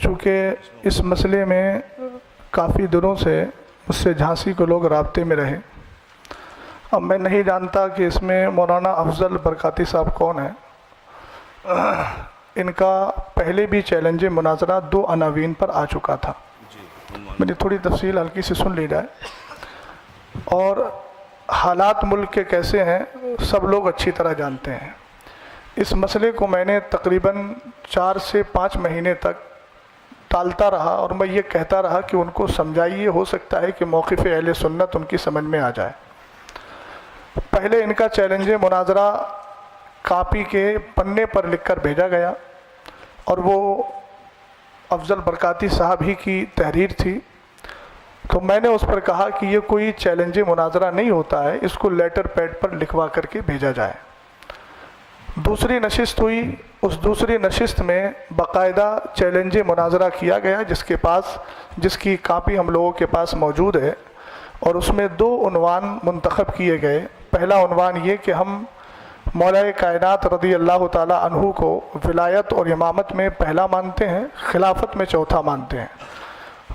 چونکہ اس مسئلے میں کافی دنوں سے مجھ سے جھانسی کے لوگ رابطے میں رہے. اب میں نہیں جانتا کہ اس میں مولانا افضل برکاتی صاحب کون ہیں. ان کا پہلے بھی چیلنج مناظرہ 2 عناوین پر آ چکا تھا. میری تھوڑی تفصیل ہلکی سے سن لی جائے. اور حالات ملک کے کیسے ہیں سب لوگ اچھی طرح جانتے ہیں. اس مسئلے کو میں نے تقریباً 4 سے 5 مہینے تک ٹالتا رہا اور میں یہ کہتا رہا کہ ان کو سمجھائیے، ہو سکتا ہے کہ موقف اہل سنت ان کی سمجھ میں آ جائے. پہلے ان کا چیلنج مناظرہ کاپی کے پنے پر لکھ کر بھیجا گیا اور وہ افضل برکاتی صاحب ہی کی تحریر تھی. تو میں نے اس پر کہا کہ یہ کوئی چیلنج مناظرہ نہیں ہوتا ہے، اس کو لیٹر پیڈ پر لکھوا کر کے بھیجا جائے. دوسری نشست ہوئی. اس دوسری نشست میں باقاعدہ چیلنج مناظرہ کیا گیا جس کی کاپی ہم لوگوں کے پاس موجود ہے، اور اس میں 2 عنوان منتخب کیے گئے. پہلا عنوان یہ کہ ہم مولا کائنات رضی اللہ تعالی عنہ کو ولایت اور امامت میں پہلا مانتے ہیں، خلافت میں چوتھا مانتے ہیں.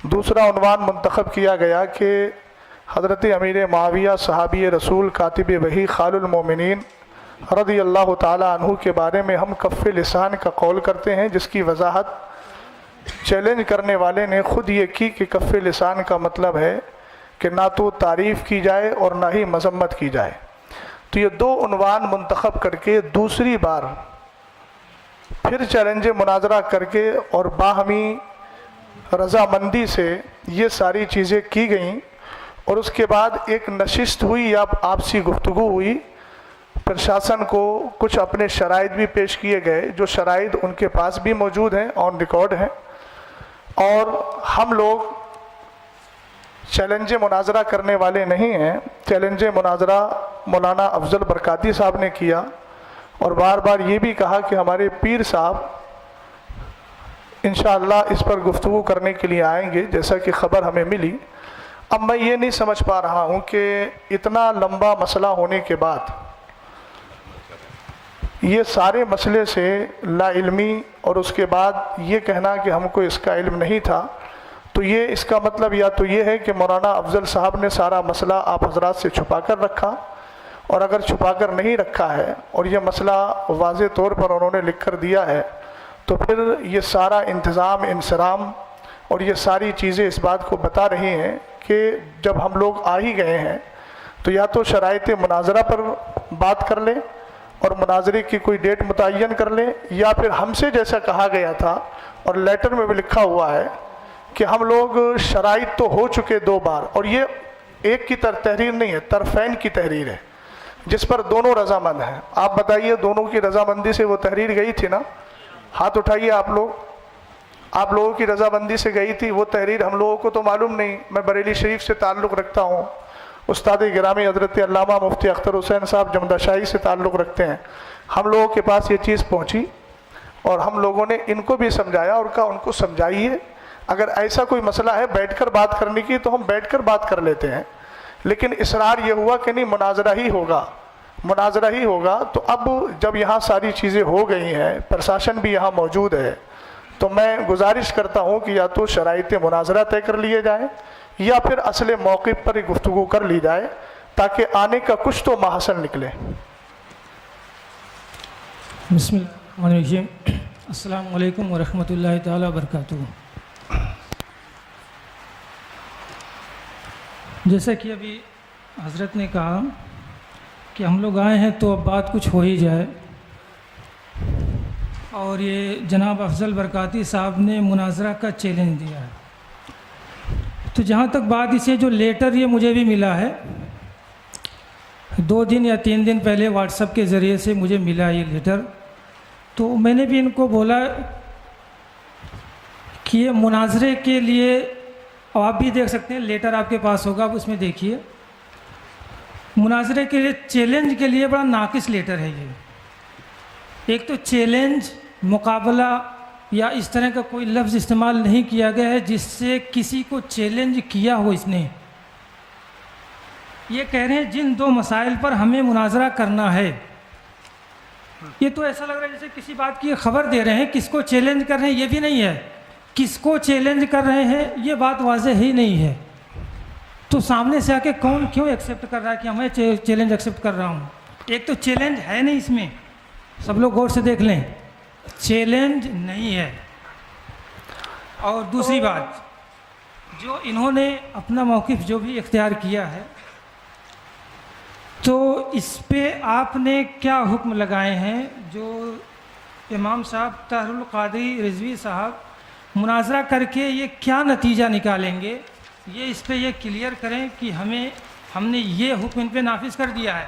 دوسرا عنوان منتخب کیا گیا کہ حضرت امیر معاویہ صحابی رسول کاتب وحی خال المومنین رضی اللہ تعالی عنہ کے بارے میں ہم کف لسان کا قول کرتے ہیں، جس کی وضاحت چیلنج کرنے والے نے خود یہ کی کہ کف لسان کا مطلب ہے کہ نہ تو تعریف کی جائے اور نہ ہی مذمت کی جائے. تو یہ 2 عنوان منتخب کر کے دوسری بار پھر چیلنج مناظرہ کر کے اور باہمی رضامندی سے یہ ساری چیزیں کی گئیں. اور اس کے بعد ایک نشست ہوئی یا آپسی گفتگو ہوئی. پرشاسن کو کچھ اپنے شرائط بھی پیش کیے گئے، جو شرائط ان کے پاس بھی موجود ہیں، آن ریکارڈ ہیں. اور ہم لوگ چیلنج مناظرہ کرنے والے نہیں ہیں. چیلنج مناظرہ مولانا افضل برکاتی صاحب نے کیا اور بار بار یہ بھی کہا کہ ہمارے پیر صاحب انشاءاللہ اس پر گفتگو کرنے کے لیے آئیں گے، جیسا کہ خبر ہمیں ملی. اب میں یہ نہیں سمجھ پا رہا ہوں کہ اتنا لمبا مسئلہ ہونے کے بعد یہ سارے مسئلے سے لا علمی اور اس کے بعد یہ کہنا کہ ہم کو اس کا علم نہیں تھا، تو یہ اس کا مطلب یا تو یہ ہے کہ مولانا افضل صاحب نے سارا مسئلہ آپ حضرات سے چھپا کر رکھا، اور اگر چھپا کر نہیں رکھا ہے اور یہ مسئلہ واضح طور پر انہوں نے لکھ کر دیا ہے، تو پھر یہ سارا انتظام انصرام اور یہ ساری چیزیں اس بات کو بتا رہی ہیں کہ جب ہم لوگ آ ہی گئے ہیں تو یا تو شرائط مناظرہ پر بات کر لیں اور مناظرے کی کوئی ڈیٹ متعین کر لیں، یا پھر ہم سے جیسا کہا گیا تھا اور لیٹر میں بھی لکھا ہوا ہے کہ ہم لوگ شرائط تو ہو چکے 2 بار، اور یہ ایک کی تحریر نہیں ہے، طرفین کی تحریر ہے جس پر دونوں رضامند ہیں. آپ بتائیے دونوں کی رضامندی سے وہ تحریر گئی تھی نا؟ ہاتھ اٹھائیے آپ لوگوں کی رضامندی سے گئی تھی وہ تحریر. ہم لوگوں کو تو معلوم نہیں. میں بریلی شریف سے تعلق رکھتا ہوں، استاد گرامی حضرت علامہ مفتی اختر حسین صاحب جمدہ شاہی سے تعلق رکھتے ہیں. ہم لوگوں کے پاس یہ چیز پہنچی اور ہم لوگوں نے ان کو بھی سمجھایا اور کہا ان کو سمجھائیے، اگر ایسا کوئی مسئلہ ہے بیٹھ کر بات کرنے کی تو ہم بیٹھ کر بات کر لیتے ہیں. لیکن اصرار یہ ہوا کہ نہیں مناظرہ ہی ہوگا. تو اب جب یہاں ساری چیزیں ہو گئی ہیں، پرشاسن بھی یہاں موجود ہے، تو میں گزارش کرتا ہوں کہ یا تو شرائط مناظرہ طے کر لیے جائیں یا پھر اصل موقف پر ہی گفتگو کر لی جائے تاکہ آنے کا کچھ تو محصل نکلے. بسم اللہ الرحمن الرحیم. السلام علیکم ورحمۃ اللہ تعالی وبرکاتہ. جیسا کہ ابھی حضرت نے کہا کہ ہم لوگ آئے ہیں تو اب بات کچھ ہو ہی جائے، اور یہ جناب افضل برکاتی صاحب نے مناظرہ کا چیلنج دیا ہے. تو جہاں تک بات اسے جو لیٹر یہ مجھے بھی ملا ہے، 2 دن یا 3 دن پہلے واٹس ایپ کے ذریعے سے مجھے ملا یہ لیٹر. تو میں نے بھی ان کو بولا کہ یہ مناظرے کے لیے، اور آپ بھی دیکھ سکتے ہیں لیٹر آپ کے پاس ہوگا، آپ اس میں دیکھیے، مناظرے کے لیے چیلنج کے لیے بڑا ناقص لیٹر ہے یہ. ایک تو چیلنج، مقابلہ یا اس طرح کا کوئی لفظ استعمال نہیں کیا گیا ہے جس سے کسی کو چیلنج کیا ہو. اس نے یہ کہہ رہے ہیں جن 2 مسائل پر ہمیں مناظرہ کرنا ہے یہ تو ایسا لگ رہا ہے جیسے کسی بات کی خبر دے رہے ہیں، کس کو چیلنج کر رہے ہیں یہ بھی نہیں ہے، کس کو چیلنج کر رہے ہیں یہ بات واضح ہی نہیں ہے. تو سامنے سے آ کے کون کیوں ایکسیپٹ کر رہا ہے کہ میں چیلنج ایکسیپٹ کر رہا ہوں؟ ایک تو چیلنج ہے نہیں اس میں، سب لوگ غور سے دیکھ لیں، چیلنج نہیں ہے. اور دوسری بات، جو انہوں نے اپنا موقف جو بھی اختیار کیا ہے تو اس پہ آپ نے کیا حکم لگائے ہیں؟ جو امام صاحب طاہر القادری رضوی صاحب مناظرہ کر کے یہ کیا نتیجہ نکالیں گے، یہ اس پہ یہ کلیئر کریں کہ ہم نے یہ حکم ان پہ نافذ کر دیا ہے.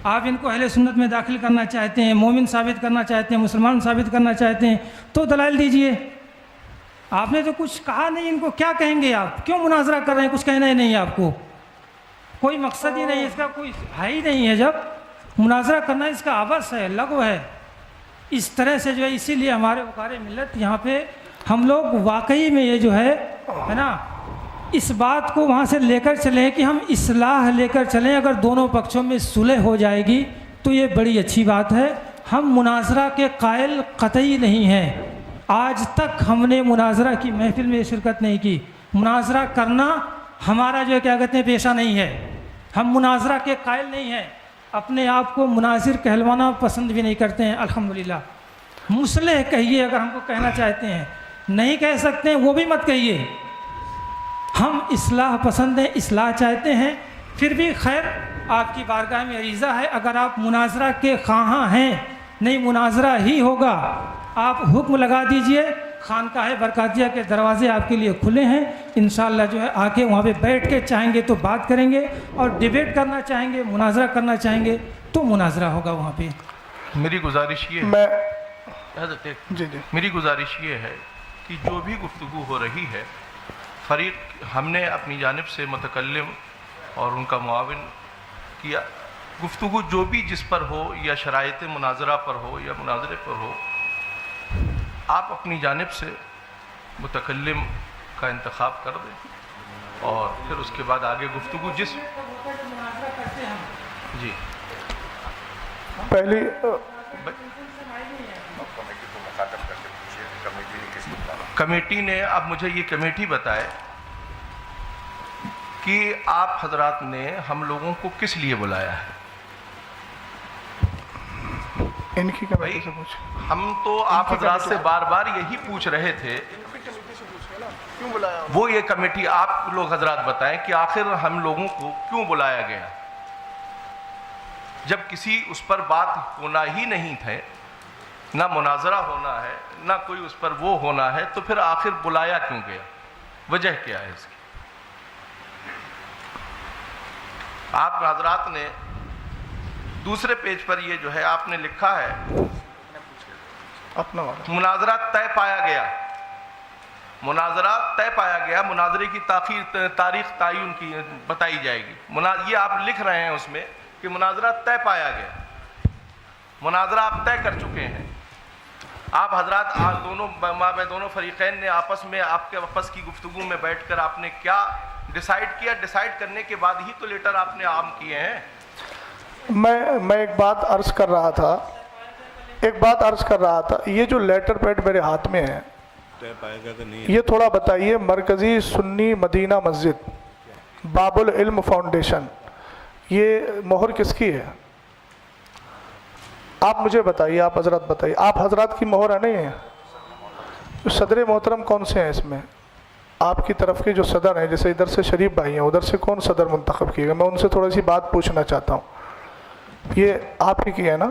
آپ ان کو اہل سنت میں داخل کرنا چاہتے ہیں، مومن ثابت کرنا چاہتے ہیں، مسلمان ثابت کرنا چاہتے ہیں تو دلائل دیجئے. آپ نے تو کچھ کہا نہیں، ان کو کیا کہیں گے؟ آپ کیوں مناظرہ کر رہے ہیں؟ کچھ کہنا ہی نہیں ہے آپ کو، کوئی مقصد ہی نہیں، اس کا کوئی ہے ہی نہیں ہے. جب مناظرہ کرنا اس کا عبث ہے، لغو ہے. اس طرح سے جو ہے اسی لیے ہمارے وقار ملت یہاں پہ ہم لوگ واقعی میں یہ جو ہے نا اس بات کو وہاں سے لے کر چلیں کہ ہم اصلاح لے کر چلیں. اگر دونوں پکشوں میں صلح ہو جائے گی تو یہ بڑی اچھی بات ہے. ہم مناظرہ کے قائل قطعی نہیں ہیں. آج تک ہم نے مناظرہ کی محفل میں شرکت نہیں کی. مناظرہ کرنا ہمارا جو ہے کیا کہتے ہیں پیشہ نہیں ہے. ہم مناظرہ کے قائل نہیں ہیں. اپنے آپ کو مناظر کہلوانا پسند بھی نہیں کرتے ہیں الحمدللہ. مصلح کہیے اگر ہم کو کہنا چاہتے ہیں، نہیں کہہ سکتے ہیں وہ بھی مت کہیے. ہم اصلاح پسند ہیں، اصلاح چاہتے ہیں. پھر بھی خیر آپ کی بارگاہ میں عریضہ ہے، اگر آپ مناظرہ کے خواہاں ہیں، نہیں مناظرہ ہی ہوگا، آپ حکم لگا دیجئے. خانقاہ برکاتیہ کے دروازے آپ کے لیے کھلے ہیں. انشاءاللہ جو ہے آ کے وہاں پہ بیٹھ کے چاہیں گے تو بات کریں گے، اور ڈیبیٹ کرنا چاہیں گے، مناظرہ کرنا چاہیں گے تو مناظرہ ہوگا وہاں پہ. میری گزارش یہ میں حضرت جی میری گزارش یہ ہے کہ جو بھی گفتگو ہو رہی ہے، فریق ہم نے اپنی جانب سے متکلم اور ان کا معاون کیا. گفتگو جو بھی جس پر ہو، یا شرائط مناظرہ پر ہو یا مناظرے پر ہو، آپ اپنی جانب سے متکلم کا انتخاب کر دیں اور پھر اس کے بعد آگے گفتگو جس جی پہلی کمیٹی نے اب مجھے یہ کمیٹی بتائے کہ آپ حضرات نے ہم لوگوں کو کس لیے بلایا ہے. ان کی کمیٹی سے پوچھ. ہم تو آپ حضرات سے بار بار یہی پوچھ رہے تھے، وہ یہ کمیٹی آپ لوگ حضرات بتائیں کہ آخر ہم لوگوں کو کیوں بلایا گیا. جب کسی اس پر بات ہونا ہی نہیں تھے، نہ مناظرہ ہونا ہے، نہ کوئی اس پر وہ ہونا ہے، تو پھر آخر بلایا کیوں گیا؟ وجہ کیا ہے اس کی؟ آپ حضرات نے دوسرے پیج پر یہ جو ہے آپ نے لکھا ہے اپنا والا مناظرہ طے پایا گیا. مناظرہ طے پایا گیا، مناظرے کی تاریخ تعین کی بتائی جائے گی. یہ آپ لکھ رہے ہیں اس میں کہ مناظرہ طے پایا گیا. مناظرہ آپ طے کر چکے ہیں. آپ حضرات دونوں فریقین نے آپس میں آپ کے آپس کی گفتگو میں بیٹھ کر آپ نے کیا ڈیسائیڈ کیا؟ ڈیسائیڈ کرنے کے بعد ہی تو لیٹر آپ نے عام کیے ہیں. میں ایک بات عرض کر رہا تھا، یہ جو لیٹر پیڈ میرے ہاتھ میں ہے یہ تھوڑا بتائیے. مرکزی سنی مدینہ مسجد باب العلم فاؤنڈیشن، یہ مہر کس کی ہے؟ آپ مجھے بتائیے، آپ حضرات بتائیے. آپ حضرات کی مہر ہے نہیں ہے؟ صدر محترم کون سے ہیں اس میں؟ آپ کی طرف کے جو صدر ہیں، جیسے ادھر سے شریف بھائی ہیں، ادھر سے کون صدر منتخب کیے گا؟ میں ان سے تھوڑی سی بات پوچھنا چاہتا ہوں. یہ آپ ہی کی ہے نا؟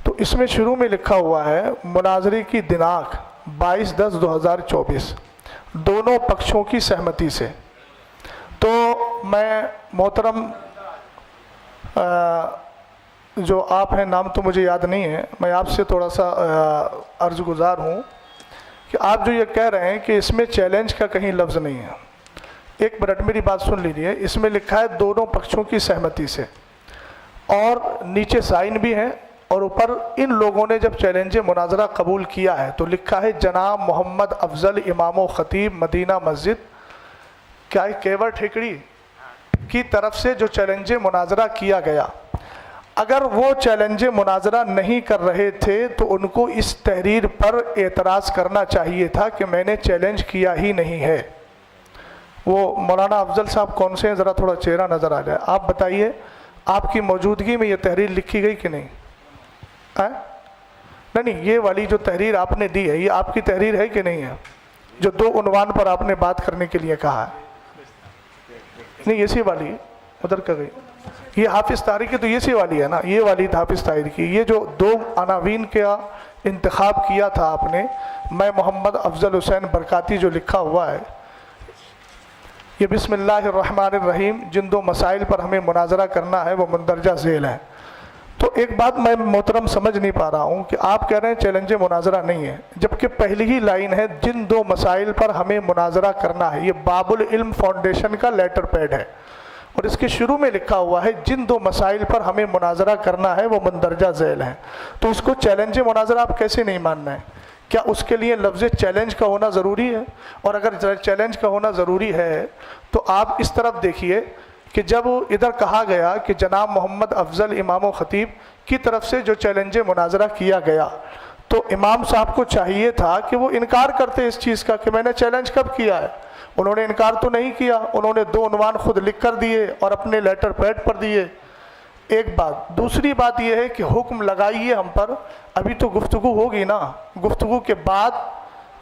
تو اس میں شروع میں لکھا ہوا ہے مناظرے کی دناک 22/10/2024 دونوں پکشوں کی سہمتی سے. تو میں محترم جو آپ ہیں، نام تو مجھے یاد نہیں ہے، میں آپ سے تھوڑا سا عرض گزار ہوں کہ آپ جو یہ کہہ رہے ہیں کہ اس میں چیلنج کا کہیں لفظ نہیں ہے. ایک منٹ میری بات سن لیجیے. اس میں لکھا ہے دونوں پکشوں کی سہمتی سے، اور نیچے سائن بھی ہیں، اور اوپر ان لوگوں نے جب چیلنج مناظرہ قبول کیا ہے تو لکھا ہے جناب محمد افضل امام و خطیب مدینہ مسجد کیا کیور ٹھیکڑی کی طرف سے جو چیلنج مناظرہ کیا گیا. اگر وہ چیلنج مناظرہ نہیں کر رہے تھے تو ان کو اس تحریر پر اعتراض کرنا چاہیے تھا کہ میں نے چیلنج کیا ہی نہیں ہے۔ وہ مولانا افضل صاحب کون سے ہیں؟ ذرا تھوڑا چہرہ نظر آ جائے، آپ بتائیے آپ کی موجودگی میں یہ تحریر لکھی گئی کہ نہیں؟ نہیں، یہ والی جو تحریر آپ نے دی ہے یہ آپ کی تحریر ہے کہ نہیں ہے؟ جو 2 عنوان پر آپ نے بات کرنے کے لیے کہا ہے، نہیں اسی والی ادھر کا گئی، یہ حافظ طاہری کی تو اسی والی ہے نا، یہ والی حافظ طاہری کی۔ یہ جو 2 عناوین کا انتخاب کیا تھا آپ نے، میں محمد افضل حسین برکاتی جو لکھا ہوا ہے، یہ بسم اللہ الرحمن الرحیم، جن 2 مسائل پر ہمیں مناظرہ کرنا ہے وہ مندرجہ ذیل ہے۔ تو ایک بات میں محترم سمجھ نہیں پا رہا ہوں کہ آپ کہہ رہے ہیں چیلنج مناظرہ نہیں ہے، جبکہ پہلی ہی لائن ہے جن 2 مسائل پر ہمیں مناظرہ کرنا ہے، یہ باب العلم فاؤنڈیشن کا لیٹر پیڈ ہے، اور اس کے شروع میں لکھا ہوا ہے جن 2 مسائل پر ہمیں مناظرہ کرنا ہے وہ مندرجہ ذیل ہیں۔ تو اس کو چیلنج مناظرہ آپ کیسے نہیں ماننا ہے؟ کیا اس کے لیے لفظ چیلنج کا ہونا ضروری ہے؟ اور اگر چیلنج کا ہونا ضروری ہے تو آپ اس طرف دیکھیے کہ جب ادھر کہا گیا کہ جناب محمد افضل امام و خطیب کی طرف سے جو چیلنج مناظرہ کیا گیا، تو امام صاحب کو چاہیے تھا کہ وہ انکار کرتے اس چیز کا کہ میں نے چیلنج کب کیا ہے۔ انہوں نے انکار تو نہیں کیا، انہوں نے 2 عنوان خود لکھ کر دیے اور اپنے لیٹر پیڈ پر دیے۔ ایک بات، دوسری بات یہ ہے کہ حکم لگائیے ہم پر، ابھی تو گفتگو ہوگی نا، گفتگو کے بعد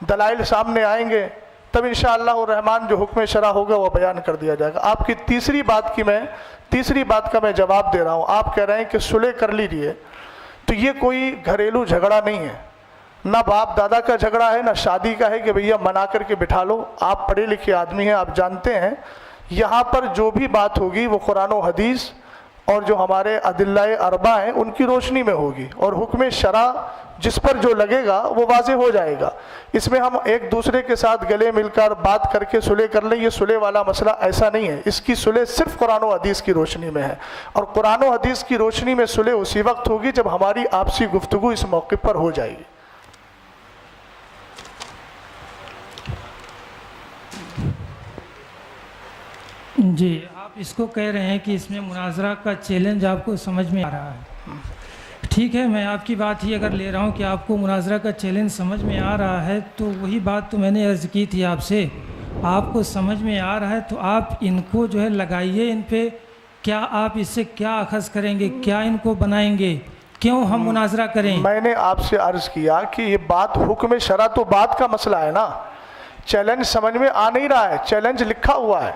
دلائل سامنے آئیں گے، تب انشاءاللہ الرحمن جو حکم شرع ہوگا وہ بیان کر دیا جائے گا۔ آپ کی تیسری بات کا میں جواب دے رہا ہوں، آپ کہہ رہے ہیں کہ صلح کر لیجئے، تو یہ کوئی گھریلو جھگڑا نہیں ہے، نہ باپ دادا کا جھگڑا ہے، نہ شادی کا ہے کہ بھیا منا کر کے بٹھا لو۔ آپ پڑھے لکھے آدمی ہیں، آپ جانتے ہیں یہاں پر جو بھی بات ہوگی وہ قرآن و حدیث اور جو ہمارے ادلہ اربع ہیں ان کی روشنی میں ہوگی، اور حکم شرع جس پر جو لگے گا وہ واضح ہو جائے گا۔ اس میں ہم ایک دوسرے کے ساتھ گلے مل کر بات کر کے صلح کر لیں، یہ صلح والا مسئلہ ایسا نہیں ہے۔ اس کی صلح صرف قرآن و حدیث کی روشنی میں ہے، اور قرآن و حدیث کی روشنی میں صلح اسی وقت ہوگی جب ہماری آپسی گفتگو اس موقع پر ہو جائے گی۔ جی، آپ اس کو کہہ رہے ہیں کہ اس میں مناظرہ کا چیلنج آپ کو سمجھ میں آ رہا ہے، ٹھیک ہے، میں آپ کی بات ہی اگر لے رہا ہوں کہ آپ کو مناظرہ کا چیلنج سمجھ میں آ رہا ہے، تو وہی بات تو میں نے عرض کی تھی آپ سے، آپ کو سمجھ میں آ رہا ہے تو آپ ان کو جو ہے لگائیے، ان پہ کیا آپ اس سے کیا اخذ کریں گے، کیا ان کو بنائیں گے، کیوں ہم مناظرہ کریں؟ میں نے آپ سے عرض کیا کہ یہ بات حکم شرع تو بات کا مسئلہ ہے نا، چیلنج سمجھ میں آ نہیں رہا ہے، چیلنج لکھا ہوا ہے۔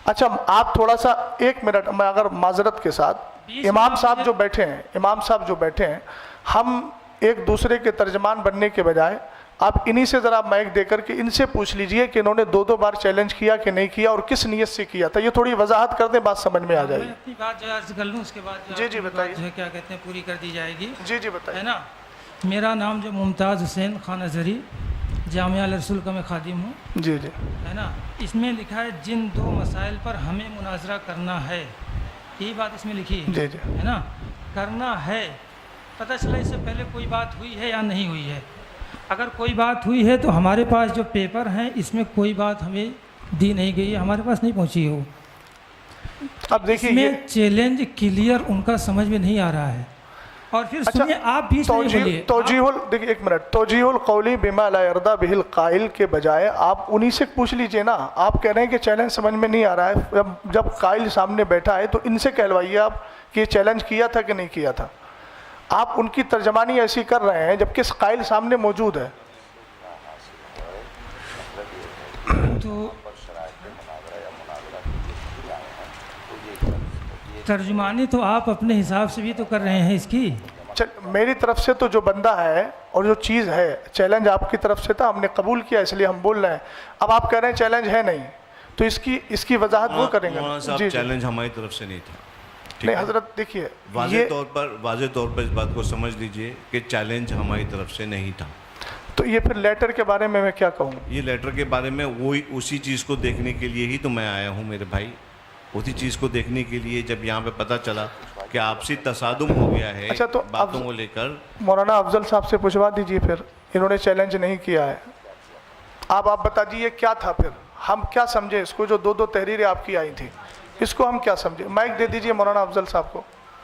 اچھا آپ تھوڑا سا 1 منٹ، میں اگر معذرت کے ساتھ، امام صاحب جو بیٹھے ہیں، ہم ایک دوسرے کے ترجمان بننے کے بجائے آپ انہی سے ذرا مائک دے کر کے ان سے پوچھ لیجئے کہ انہوں نے 2 بار چیلنج کیا کہ نہیں کیا اور کس نیت سے کیا تھا، یہ تھوڑی وضاحت کر دیں، بات سمجھ میں آ جائے گی۔ میں اپنی بات جو عرض کر لوں، اس کے بعد جی بتائیے، جو ہے کیا کہتے ہیں پوری کر دی جائے گی، جی بتائیے۔ ہے نا، میرا نام جو ممتاز حسین خان اظہری، جامعہ الرسول کا میں خادم ہوں، جی ہے نا، اس میں لکھا ہے جن 2 مسائل پر ہمیں مناظرہ کرنا ہے، یہی بات اس میں لکھی ہے، جی ہے نا، کرنا ہے، پتہ چلا اس سے پہلے کوئی بات ہوئی ہے یا نہیں ہوئی ہے، اگر کوئی بات ہوئی ہے تو ہمارے پاس جو پیپر ہیں اس میں کوئی بات ہمیں دی نہیں گئی ہے، ہمارے پاس نہیں پہنچی ہو، اب دیکھیے اس میں چیلنج کلیئر ان کا سمجھ میں نہیں آ رہا ہے، اور پھر سنیے آپ بھی دیکھیے 1 منٹ، توجیہ القولی بما لا یرضی بہ القائل کے بجائے آپ انہی سے پوچھ لیجئے نا، آپ کہہ رہے ہیں کہ چیلنج سمجھ میں نہیں آ رہا ہے، جب قائل سامنے بیٹھا ہے تو ان سے کہلوائیے آپ کہ یہ چیلنج کیا تھا کہ نہیں کیا تھا، آپ ان کی ترجمانی ایسی کر رہے ہیں جبکہ قائل سامنے موجود ہے۔ تو ترجمانی تو آپ اپنے حساب سے بھی تو کر رہے ہیں اس کی، میری طرف سے تو جو بندہ ہے اور جو چیز ہے، چیلنج آپ کی طرف سے تھا، ہم نے قبول کیا اس لیے ہم بول رہے ہیں، اب آپ کہہ رہے ہیں چیلنج ہے نہیں، تو اس کی وضاحت وہ کریں گے۔ مولانا صاحب چیلنج ہماری طرف سے نہیں تھا، نہیں حضرت دیکھیے واضح طور پر اس بات کو سمجھ لیجئے کہ چیلنج ہماری طرف سے نہیں تھا۔ تو یہ پھر لیٹر کے بارے میں کیا کہوں؟ یہ لیٹر کے بارے میں وہی اسی چیز کو دیکھنے کے لیے ہی تو میں آیا ہوں میرے بھائی، اسی چیز کو دیکھنے کے لیے جب یہاں پہ پتہ چلا کہ آپسی تصادم ہو گیا ہے باتوں کو لے کر۔ مولانا افضل صاحب سے پوچھوا دیجئے پھر، انہوں نے چیلنج نہیں کیا ہے، آپ بتا دیجئے کیا تھا، پھر ہم کیا سمجھے اس کو، جو 2 تحریریں آپ کی آئی تھیں اس کو ہم کیا سمجھے؟ مائک دے دیجئے مولانا افضل صاحب کو۔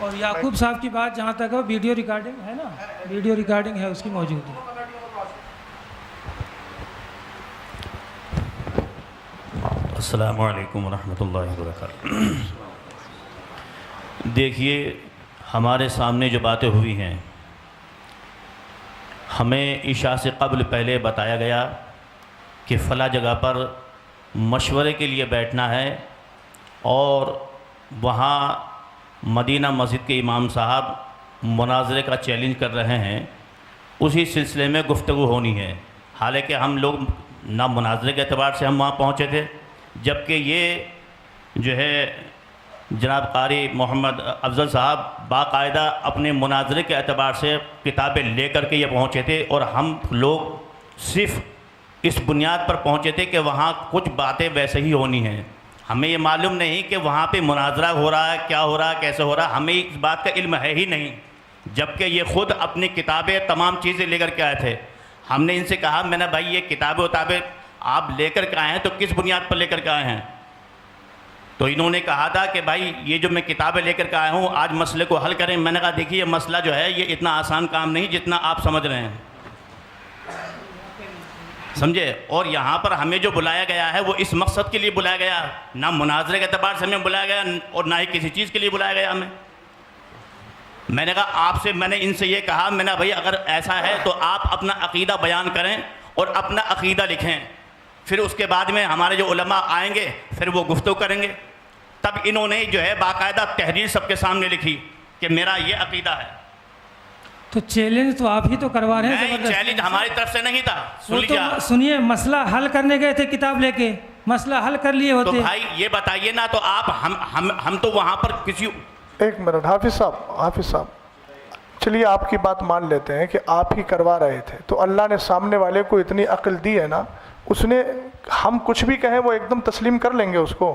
اور یعقوب صاحب کی بات جہاں تک ہے ویڈیو ریکارڈنگ ہے نا, ویڈیو ریکارڈنگ ہے اس کی موجود ہے. السلام علیکم ورحمۃ اللہ وبرکاتہ. دیکھیے ہمارے سامنے جو باتیں ہوئی ہیں, ہمیں عشاء سے قبل پہلے بتایا گیا کہ فلاں جگہ پر مشورے کے لیے بیٹھنا ہے, اور وہاں مدینہ مسجد کے امام صاحب مناظرے کا چیلنج کر رہے ہیں, اسی سلسلے میں گفتگو ہونی ہے. حالانکہ ہم لوگ نہ مناظرے کے اعتبار سے ہم وہاں پہنچے تھے, جبکہ یہ جو ہے جناب قاری محمد افضل صاحب باقاعدہ اپنے مناظرے کے اعتبار سے کتابیں لے کر کے یہ پہنچے تھے, اور ہم لوگ صرف اس بنیاد پر پہنچے تھے کہ وہاں کچھ باتیں ویسے ہی ہونی ہیں. ہمیں یہ معلوم نہیں کہ وہاں پہ مناظرہ ہو رہا ہے, کیا ہو رہا ہے, کیسے ہو رہا ہے, ہمیں اس بات کا علم ہے ہی نہیں. جبکہ یہ خود اپنی کتابیں تمام چیزیں لے کر کے آئے تھے. ہم نے ان سے کہا, میں نے بھائی یہ کتابیں آپ لے کر کے آئے ہیں تو کس بنیاد پر لے کر کے آئے ہیں؟ تو انہوں نے کہا تھا کہ بھائی یہ جو میں کتابیں لے کر کے آیا ہوں آج مسئلے کو حل کریں. میں نے کہا دیکھیے یہ مسئلہ جو ہے یہ اتنا آسان کام نہیں جتنا آپ سمجھ رہے ہیں, سمجھے. اور یہاں پر ہمیں جو بلایا گیا ہے وہ اس مقصد کے لیے بلایا گیا, نہ مناظرے کے اعتبار سے ہمیں بلایا گیا اور نہ ہی کسی چیز کے لیے بلایا گیا ہمیں. میں نے کہا آپ سے, میں نے ان سے یہ کہا, میں نے بھائی اگر ایسا ہے تو آپ اپنا عقیدہ بیان کریں اور اپنا عقیدہ لکھیں, پھر اس کے بعد میں ہمارے جو علماء آئیں گے پھر وہ گفتگو کریں گے. تب انہوں نے جو ہے باقاعدہ تحریر سب کے سامنے لکھی کہ میرا یہ عقیدہ ہے. تو چیلنج تو آپ ہی تو کروا رہے ہیں. نہیں, چیلنج ہماری طرف سے نہیں تھا. سنیے, مسئلہ حل کرنے گئے تھے کتاب لے کے, مسئلہ حل کر لیے ہوتے. تو بھائی یہ بتائیے نا, تو آپ ہم تو وہاں پر کسی. ایک منٹ حافظ صاحب, چلیے آپ کی بات مان لیتے ہیں کہ آپ ہی کروا رہے تھے, تو اللہ نے سامنے والے کو اتنی عقل دی ہے نا, اس نے ہم کچھ بھی کہیں وہ ایک دم تسلیم کر لیں گے اس کو.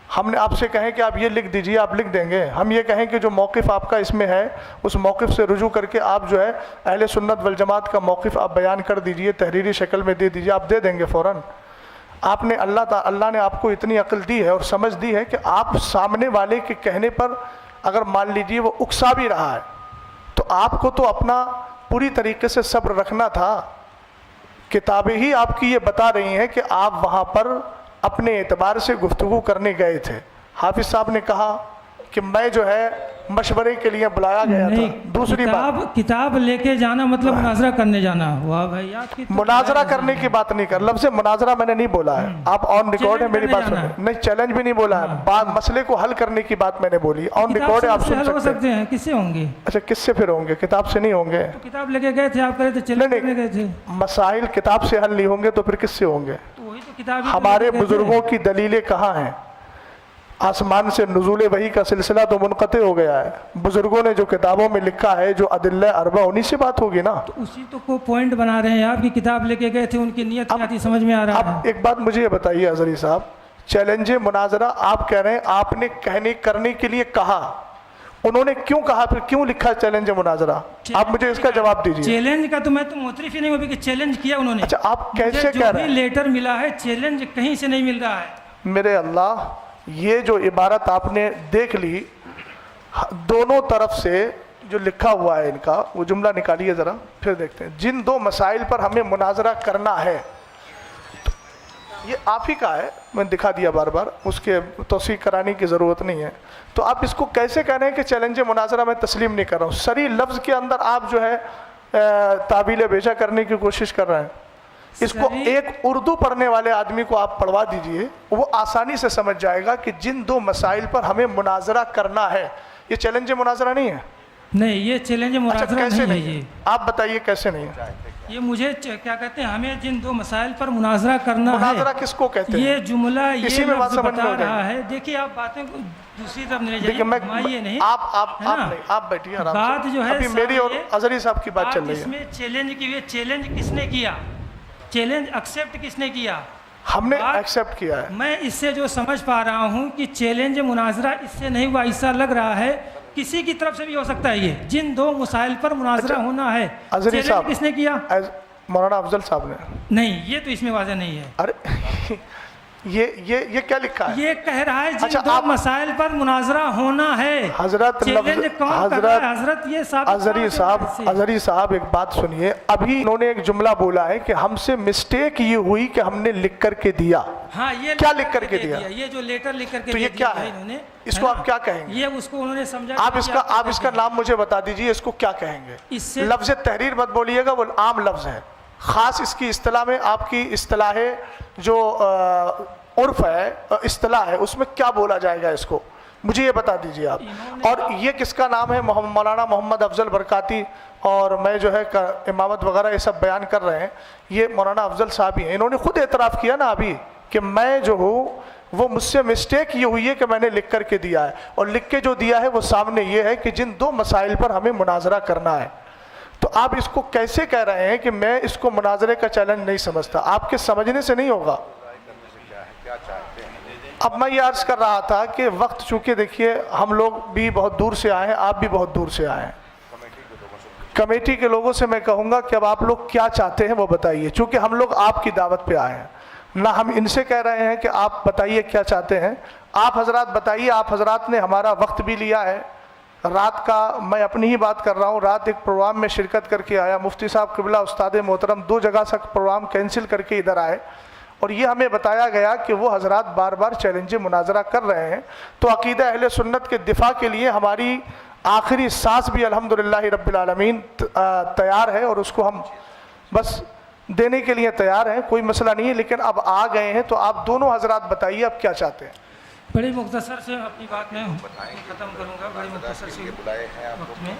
ہم نے آپ سے کہیں کہ آپ یہ لکھ دیجئے, آپ لکھ دیں گے. ہم یہ کہیں کہ جو موقف آپ کا اس میں ہے اس موقف سے رجوع کر کے آپ جو ہے اہل سنت والجماعت کا موقف آپ بیان کر دیجئے, تحریری شکل میں دے دیجئے, آپ دے دیں گے فوراً. آپ نے اللہ نے آپ کو اتنی عقل دی ہے اور سمجھ دی ہے کہ آپ سامنے والے کے کہنے پر اگر مان لیجئے وہ اکسا بھی رہا ہے تو آپ کو تو اپنا پوری طریقے سے صبر رکھنا تھا. کتابیں ہی آپ کی یہ بتا رہی ہیں کہ آپ وہاں پر اپنے اعتبار سے گفتگو کرنے گئے تھے. حافظ صاحب نے کہا کہ میں جو ہے مشورے کے لیے بلایا گیا تھا. دوسری بات, کتاب لے کے جانا مطلب مناظرہ کرنے جانا. واہ بھائی, آپ کی مناظرہ کرنے کی بات نہیں کر, لفظ مناظرہ میں نے نہیں بولا ہے, آپ آن ریکارڈ ہے میری بات سنیں. نہیں, چیلنج بھی نہیں بولا ہے, بات مسئلے کو حل کرنے کی بات میں نے بولی. آن ریکارڈ ہے, آپ سن سکتے ہیں. کس سے ہوں گے؟ اچھا, کس سے پھر ہوں گے؟ کتاب سے نہیں ہوں گے. کتاب لے کے گئے تھے آپ, کرے تھے چیلنج کرنے گئے تھے. مسائل کتاب سے حل نہیں ہوں گے تو پھر کس سے ہوں گے؟ ہمارے بزرگوں کی دلیلیں کہاں ہیں؟ آسمان سے نزول وحی کا سلسلہ تو منقطع ہو گیا ہے. بزرگوں نے جو کتابوں میں لکھا ہے, جو ادلہ اربع, انہی سے بات ہوگی نا. تو اسی تو کو پوائنٹ بنا رہے ہیں آپ کی کتاب لے کے گئے تھے, ان کی نیت کیا تھی سمجھ میں آ رہا ہے. اب ایک بات مجھے یہ بتائیے حضری صاحب, چیلنج مناظرہ آپ کہہ رہے ہیں آپ نے کرنے کے لیے کہا, انہوں نے کیوں کہا, پھر کیوں لکھا چیلنج مناظرہ؟ آپ مجھے اس کا جواب دیجیے. چیلنج کا تو میں تو معترف ہی نہیں ہوں کہ چیلنج کیا انہوں نے. اچھا, آپ کیسے کہہ رہے ہیں؟ لیٹر ملا ہے, چیلنج کہیں سے نہیں مل رہا ہے. میرے اللہ, یہ جو عبارت آپ نے دیکھ لی, دونوں طرف سے جو لکھا ہوا ہے ان کا, وہ جملہ نکالیے ذرا, پھر دیکھتے ہیں. جن دو مسائل پر ہمیں مناظرہ کرنا ہے, یہ آپ ہی کا ہے, میں دکھا دیا بار بار, اس کے توثیق کرانے کی ضرورت نہیں ہے. تو آپ اس کو کیسے کہہ رہے ہیں کہ چیلنج مناظرہ میں تسلیم نہیں کر رہا ہوں؟ صریح لفظ کے اندر آپ جو ہے تعبیل بیجا کرنے کی کوشش کر رہے ہیں. اس کو ایک اردو پڑھنے والے آدمی کو آپ پڑھوا دیجئے, وہ آسانی سے سمجھ جائے گا کہ جن دو مسائل پر ہمیں مناظرہ کرنا ہے, یہ چیلنج مناظرہ نہیں ہے. نہیں, یہ چیلنج مناظرہ نہیں ہے. آپ بتائیے کیسے نہیں ہے؟ یہ مجھے کیا کہتے ہیں, ہمیں جن دو مسائل پر مناظرہ کرنا ہے. مناظرہ کس کو کہتے ہیں؟ یہ جملہ یہ لفظ بتا رہا ہے. دیکھیے آپ باتیں دوسری طرف نہیں جائیے, نہیں, آپ بیٹھیے آرام سے. بات جو ہے ابھی میری اور اظہری صاحب کی بات چل رہی ہے. اس میں چیلنج کی, چیلنج کس نے کیا, چیلنج ایکسیپٹ کس نے کیا؟ ہم نے ایکسیپٹ کیا ہے. میں اس سے جو سمجھ پا رہا ہوں کہ چیلنج مناظرہ اس سے نہیں ہوا, ایسا لگ رہا ہے کسی کی طرف سے بھی ہو سکتا ہے. یہ جن دو مسائل پر مناظرہ ہونا ہے, چیلنج کس نے کیا؟ مولانا افضل صاحب نے. نہیں, یہ تو اس میں واضح نہیں ہے. ارے یہ کیا لکھا ہے؟ یہ کہہ رہا ہے جن اچھا، دو مسائل پر مناظرہ ہونا ہے. حضرت چیلنج کون کر رہا ہے؟ حضرت یہ اظہری صاحب ایک بات سنیے. ابھی انہوں نے ایک جملہ بولا ہے کہ ہم سے مسٹیک یہ ہوئی کہ ہم نے لکھ کر کے دیا. ہاں، یہ کیا لکھ کر کے دیا؟ یہ جو لیٹر لکھ کر کے تو یہ کیا ہے؟ انہوں نے، اس کو آپ کیا کہیں گے؟ یہ اس کو انہوں نے سمجھا. آپ اس کا نام مجھے بتا دیجئے، اس کو کیا کہیں گے؟ لفظ تحریر مت بولیے گا، وہ عام لفظ ہے. خاص اس کی اصطلاح میں، آپ کی اصطلاح جو عرف ہے، اصطلاح ہے، اس میں کیا بولا جائے گا اس کو؟ مجھے یہ بتا دیجئے آپ. اور یہ کس کا نام ہے؟ مولانا محمد افضل برکاتی. اور میں جو ہے امامت وغیرہ یہ سب بیان کر رہے ہیں، یہ مولانا افضل صاحب ہی ہیں. انہوں نے خود اعتراف کیا نا ابھی کہ میں جو ہوں وہ مجھ سے مسٹیک یہ ہوئی ہے کہ میں نے لکھ کر کے دیا ہے. اور لکھ کے جو دیا ہے وہ سامنے یہ ہے کہ جن دو مسائل پر ہمیں مناظرہ کرنا ہے. تو آپ اس کو کیسے کہہ رہے ہیں کہ میں اس کو مناظرے کا چیلنج نہیں سمجھتا؟ آپ کے سمجھنے سے نہیں ہوگا. اب میں یہ عرض کر رہا تھا کہ وقت چونکہ دیکھیے ہم لوگ بھی بہت دور سے آئے ہیں، آپ بھی بہت دور سے آئے ہیں. کمیٹی کے لوگوں سے میں کہوں گا کہ اب آپ لوگ کیا چاہتے ہیں وہ بتائیے، چونکہ ہم لوگ آپ کی دعوت پہ آئے ہیں. نہ ہم ان سے کہہ رہے ہیں کہ آپ بتائیے کیا چاہتے ہیں. آپ حضرات بتائیے. آپ حضرات نے ہمارا وقت بھی لیا ہے. رات کا میں اپنی ہی بات کر رہا ہوں، رات ایک پروگرام میں شرکت کر کے آیا. مفتی صاحب قبلہ استاد محترم 2 جگہ سے پروگرام کینسل کر کے ادھر آئے، اور یہ ہمیں بتایا گیا کہ وہ حضرات بار بار چیلنج مناظرہ کر رہے ہیں. تو عقیدہ اہل سنت کے دفاع کے لیے ہماری آخری سانس بھی الحمدللہ رب العالمین تیار ہے، اور اس کو ہم بس دینے کے لیے تیار ہیں. کوئی مسئلہ نہیں ہے. لیکن اب آ گئے ہیں تو آپ دونوں حضرات بتائیے اب کیا چاہتے ہیں. بڑی مختصر سے اپنی بات میں ختم کروں گا. بڑی مختصر سے وقت میں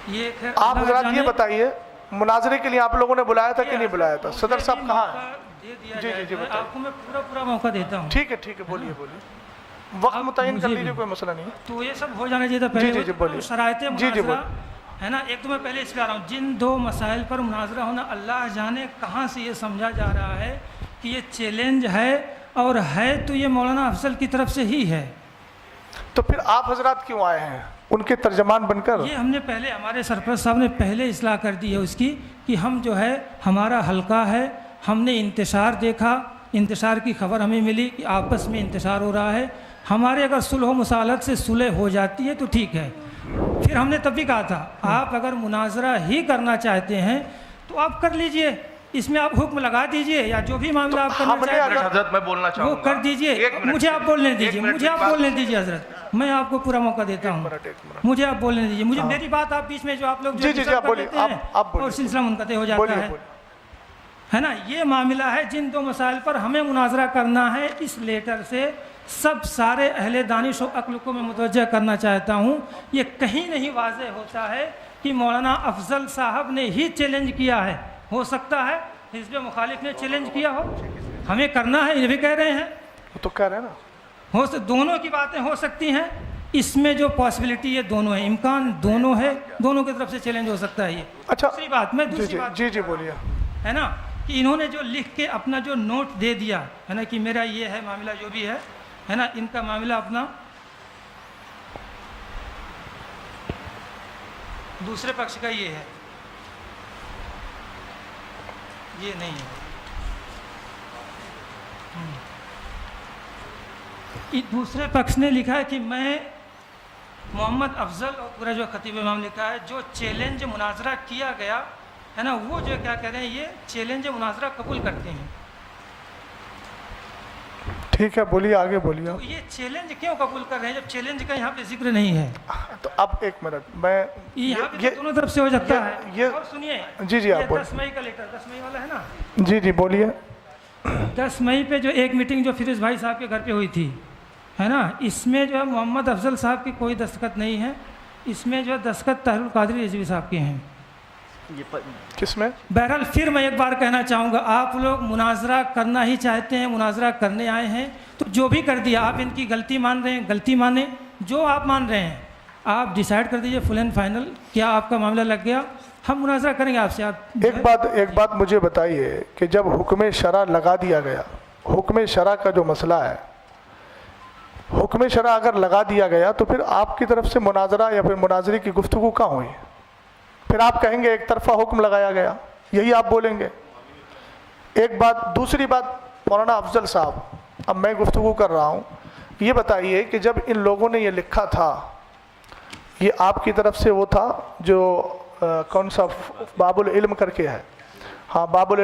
یہ آپ حضرات یہ بتائیے، مناظرے کے لیے آپ لوگوں نے بلایا تھا کہ نہیں بلایا تھا؟ صدر صاحب کہاں ہیں؟ جی آپ کو میں پورا موقع دیتا ہوں. ٹھیک ہے بولیے. وقت متعین کر لیجیے، کوئی مسئلہ نہیں ہے. تو یہ سب ہو جانا چاہیے تھا پہلے. جی بولیے. شرائط مناظرہ ہے نا. ایک تو میں پہلے اس پہ آ رہا ہوں. جن دو مسائل پر مناظرہ ہونا، اللہ جانے کہاں سے یہ سمجھا جا رہا ہے کہ یہ چیلنج ہے، اور ہے تو یہ مولانا افضل کی طرف سے ہی ہے. تو پھر آپ حضرات کیوں آئے ہیں ان کے ترجمان بن کر؟ یہ ہم نے پہلے، ہمارے سرپرست صاحب نے پہلے اصلاح کر دی ہے اس کی، کہ ہم جو ہے ہمارا حلقہ ہے، ہم نے انتشار دیکھا، انتشار کی خبر ہمیں ملی کہ آپس میں انتشار ہو رہا ہے. ہمارے اگر صلح و مصالحت سے صلح ہو جاتی ہے تو ٹھیک ہے. پھر ہم نے تب بھی کہا تھا آپ اگر مناظرہ ہی کرنا چاہتے ہیں تو آپ کر لیجئے، اس میں آپ حکم لگا دیجئے، یا جو بھی معاملہ آپ کرنا چاہتے ہیں حضرت میں بولنا چاہوں گا وہ کر دیجئے. مجھے آپ بولنے دیجئے حضرت. میں آپ کو پورا موقع دیتا ہوں. مجھے آپ بولنے دیجئے. مجھے میری بات آپ بیچ میں جو آپ لوگ جو کر دیتے ہیں اور سلسلہ منقطع ہو جاتا ہے نا. یہ معاملہ ہے جن دو مسائل پر ہمیں مناظرہ کرنا ہے. اس لیٹر سے سارے اہل دانش و عقل کو میں متوجہ کرنا چاہتا ہوں، یہ کہیں نہیں واضح ہوتا ہے کہ مولانا افضل صاحب نے ہی چیلنج کیا ہے. ہو سکتا ہے حزب مخالف نے چیلنج کیا ہو، ہمیں کرنا ہے، یہ بھی کہہ رہے ہیں. تو کہہ رہے ہیں نا، دونوں کی باتیں ہو سکتی ہیں. اس میں جو پاسبلٹی ہے دونوں ہے، امکان دونوں ہے، دونوں کی طرف سے چیلنج ہو سکتا ہے. یہ اچھا دوسری بات میں جی بولیے. ہے نا کہ انہوں نے جو لکھ کے اپنا جو نوٹ دے دیا ہے نا کہ میرا یہ ہے معاملہ جو بھی ہے نا، ان کا معاملہ اپنا دوسرے پکش کا یہ ہے، یہ نہیں ہے. دوسرے پکش نے لکھا ہے کہ میں محمد افضل اور پورا جو خطیب امام لکھا ہے جو چیلنج مناظرہ کیا گیا ہے نا، وہ جو کیا کہہ رہے ہیں، یہ چیلنج مناظرہ قبول کرتے ہیں. ٹھیک ہے بولیے، آگے بولیے. تو یہ چیلنج کیوں قبول کر رہے ہیں جب چیلنج کا یہاں پہ ذکر نہیں ہے؟ تو اب ایک منٹ، میں یہاں پہ دونوں طرف سے ہو جاتا ہے. اور سنیے، جی آپ بولیے. 10 مئی کا لیٹر، 10 مئی والا ہے نا. جی بولیے. 10 مئی پہ جو ایک میٹنگ جو فیروز بھائی صاحب کے گھر پہ ہوئی تھی ہے نا، اس میں جو ہے محمد افضل صاحب کی کوئی دستخط نہیں ہے. اس میں جو ہے دستخط طاہر القادری رضوی صاحب کے ہیں. کس میں؟ بہرحال پھر میں ایک بار کہنا چاہوں گا، آپ لوگ مناظرہ کرنا ہی چاہتے ہیں، مناظرہ کرنے آئے ہیں تو جو بھی کر دیا آپ ان کی غلطی مان رہے ہیں، غلطی مانیں. جو آپ مان رہے ہیں آپ ڈیسائیڈ کر دیجئے فل اینڈ فائنل. کیا آپ کا معاملہ لگ گیا؟ ہم مناظرہ کریں گے آپ سے. ایک بات مجھے بتائیے کہ جب حکم شرع لگا دیا گیا، حکم شرع کا جو مسئلہ ہے، حکم شرع اگر لگا دیا گیا تو پھر آپ کی طرف سے مناظرہ یا پھر مناظرے کی گفتگو کہاں ہوئی؟ پھر آپ کہیں گے ایک طرفہ حکم لگایا گیا، یہی آپ بولیں گے. ایک بات. دوسری بات، مولانا افضل صاحب، اب میں گفتگو کر رہا ہوں، یہ بتائیے کہ جب ان لوگوں نے یہ لکھا تھا، یہ آپ کی طرف سے وہ تھا جو کون سا باب العلم کر کے ہے؟ ہاں، باب العلم